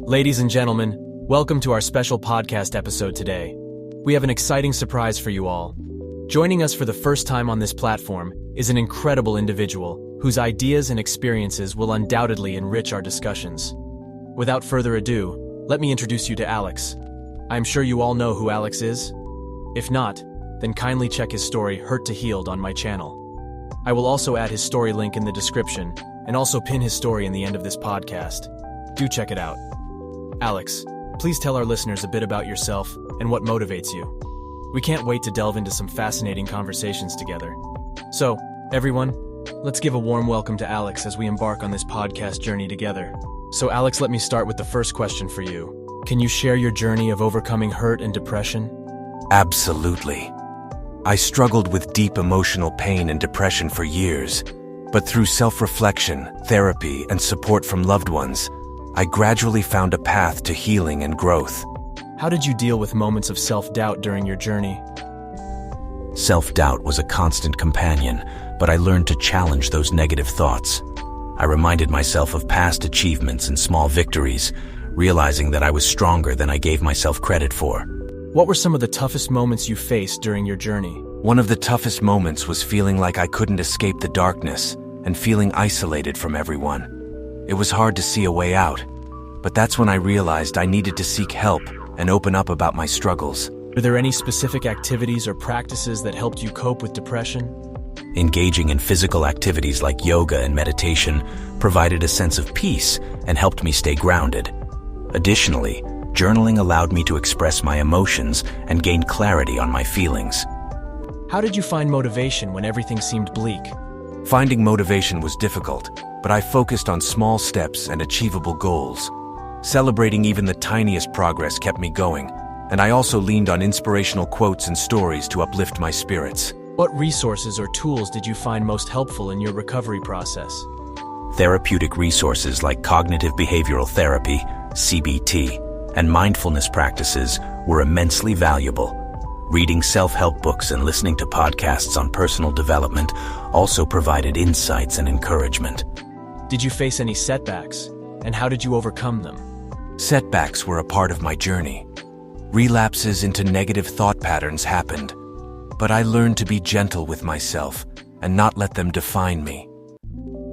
Ladies and gentlemen, welcome to our special podcast episode today. We have an exciting surprise for you all. Joining us for the first time on this platform is an incredible individual whose ideas and experiences will undoubtedly enrich our discussions. Without further ado, let me introduce you to Alex. I'm sure you all know who Alex is. If not, then kindly check his story Hurt to Healed on my channel. I will also add his story link in the description and also pin his story in the end of this podcast. Do check it out. Alex, please tell our listeners a bit about yourself and what motivates you. We can't wait to delve into some fascinating conversations together. So, everyone, let's give a warm welcome to Alex as we embark on this podcast journey together. So Alex, let me start with the first question for you. Can you share your journey of overcoming hurt and depression? Absolutely. I struggled with deep emotional pain and depression for years, but through self-reflection, therapy, and support from loved ones, I gradually found a path to healing and growth. How did you deal with moments of self-doubt during your journey? Self-doubt was a constant companion, but I learned to challenge those negative thoughts. I reminded myself of past achievements and small victories, realizing that I was stronger than I gave myself credit for. What were some of the toughest moments you faced during your journey? One of the toughest moments was feeling like I couldn't escape the darkness and feeling isolated from everyone. It was hard to see a way out, but that's when I realized I needed to seek help and open up about my struggles. Were there any specific activities or practices that helped you cope with depression? Engaging in physical activities like yoga and meditation provided a sense of peace and helped me stay grounded. Additionally, journaling allowed me to express my emotions and gain clarity on my feelings. How did you find motivation when everything seemed bleak? Finding motivation was difficult, but I focused on small steps and achievable goals. Celebrating even the tiniest progress kept me going, and I also leaned on inspirational quotes and stories to uplift my spirits. What resources or tools did you find most helpful in your recovery process? Therapeutic resources like cognitive behavioral therapy, CBT, and mindfulness practices were immensely valuable. Reading self-help books and listening to podcasts on personal development also provided insights and encouragement. Did you face any setbacks, and how did you overcome them? Setbacks were a part of my journey. Relapses into negative thought patterns happened, but I learned to be gentle with myself and not let them define me.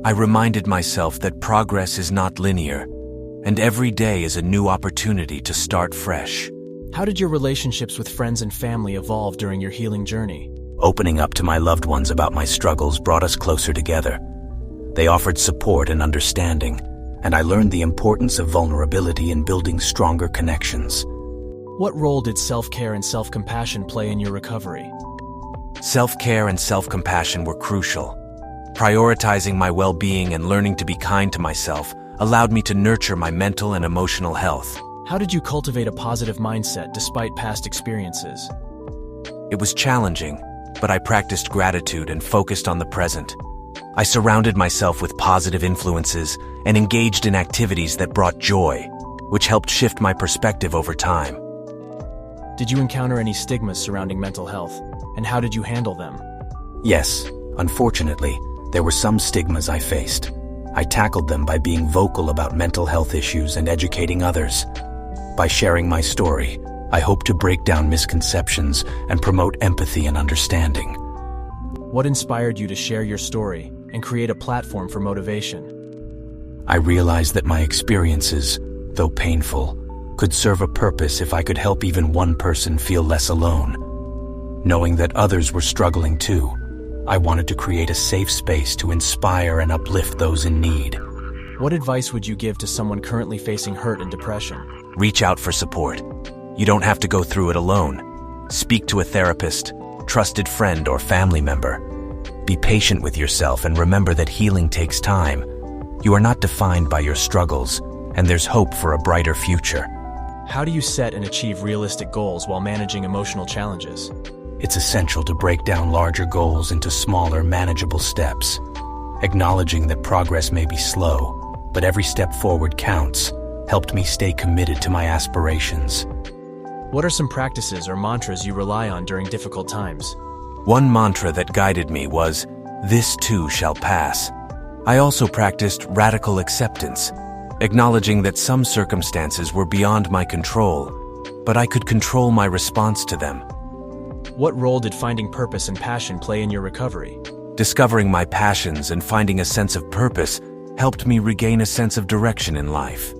I reminded myself that progress is not linear, and every day is a new opportunity to start fresh. How did your relationships with friends and family evolve during your healing journey? Opening up to my loved ones about my struggles brought us closer together. They offered support and understanding, and I learned the importance of vulnerability in building stronger connections. What role did self-care and self-compassion play in your recovery? Self-care and self-compassion were crucial. Prioritizing my well-being and learning to be kind to myself allowed me to nurture my mental and emotional health. How did you cultivate a positive mindset despite past experiences? It was challenging, but I practiced gratitude and focused on the present. I surrounded myself with positive influences and engaged in activities that brought joy, which helped shift my perspective over time. Did you encounter any stigmas surrounding mental health, and how did you handle them? Yes, unfortunately, there were some stigmas I faced. I tackled them by being vocal about mental health issues and educating others. By sharing my story, I hope to break down misconceptions and promote empathy and understanding. What inspired you to share your story and create a platform for motivation? I realized that my experiences, though painful, could serve a purpose if I could help even one person feel less alone. Knowing that others were struggling too, I wanted to create a safe space to inspire and uplift those in need. What advice would you give to someone currently facing hurt and depression? Reach out for support. You don't have to go through it alone. Speak to a therapist, trusted friend, or family member. Be patient with yourself and remember that healing takes time. You are not defined by your struggles, and there's hope for a brighter future. How do you set and achieve realistic goals while managing emotional challenges? It's essential to break down larger goals into smaller, manageable steps. Acknowledging that progress may be slow, but every step forward counts, helped me stay committed to my aspirations. What are some practices or mantras you rely on during difficult times? One mantra that guided me was, "This too shall pass." I also practiced radical acceptance, acknowledging that some circumstances were beyond my control, but I could control my response to them. What role did finding purpose and passion play in your recovery? Discovering my passions and finding a sense of purpose helped me regain a sense of direction in life.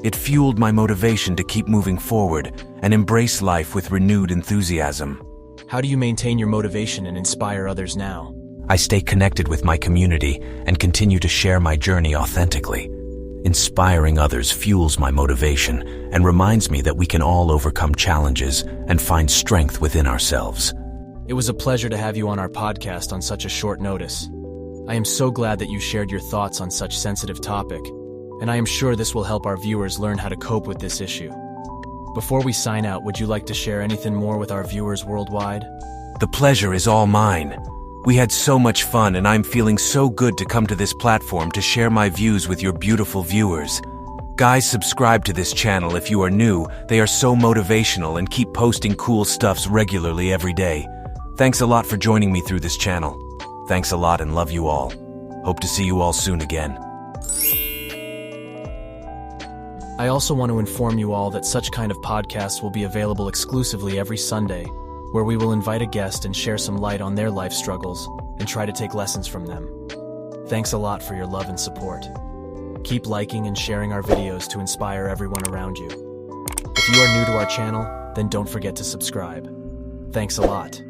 It fueled my motivation to keep moving forward and embrace life with renewed enthusiasm. How do you maintain your motivation and inspire others now? I stay connected with my community and continue to share my journey authentically. Inspiring others fuels my motivation and reminds me that we can all overcome challenges and find strength within ourselves. It was a pleasure to have you on our podcast on such a short notice. I am so glad that you shared your thoughts on such sensitive topic, and I am sure this will help our viewers learn how to cope with this issue. Before we sign out, would you like to share anything more with our viewers worldwide? The pleasure is all mine. We had so much fun, and I'm feeling so good to come to this platform to share my views with your beautiful viewers. Guys, subscribe to this channel if you are new. They are so motivational and keep posting cool stuffs regularly every day. Thanks a lot for joining me through this channel. Thanks a lot and love you all. Hope to see you all soon again. I also want to inform you all that such kind of podcasts will be available exclusively every Sunday, where we will invite a guest and share some light on their life struggles and try to take lessons from them. Thanks a lot for your love and support. Keep liking and sharing our videos to inspire everyone around you. If you are new to our channel, then don't forget to subscribe. Thanks a lot.